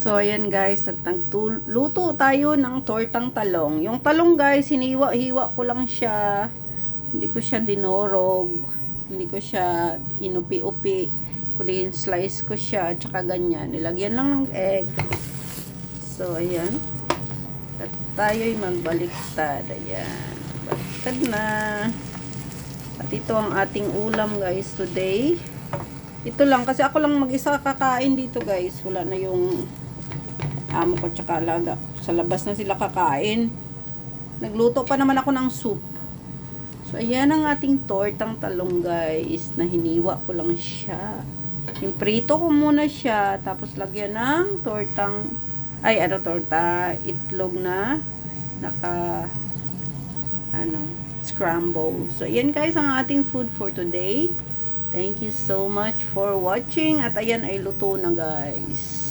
So, ayan guys, at nagluto tayo ng tortang talong. Yung talong guys, hiniwa-hiwa ko lang siya. Hindi ko siya dinorog. Hindi ko siya inupi-upi. Kundi slice ko siya, tsaka ganyan. Nilagyan lang ng egg. So, ayan. At tayo'y magbaliktad. Ayan. Baliktad na. At ito ang ating ulam guys today. Ito lang, kasi ako lang mag-isa kakain dito guys. Wala na yung amo ko tsaka alaga. Sa labas na sila kakain. Nagluto pa naman ako ng soup. So, ayan ang ating tortang talong guys. Na hiniwa ko lang siya. Prito ko muna siya. Tapos lagyan ng tortang, torta, itlog na scramble. So, ayan guys ang ating food for today. Thank you so much for watching. At ayan ay luto na guys.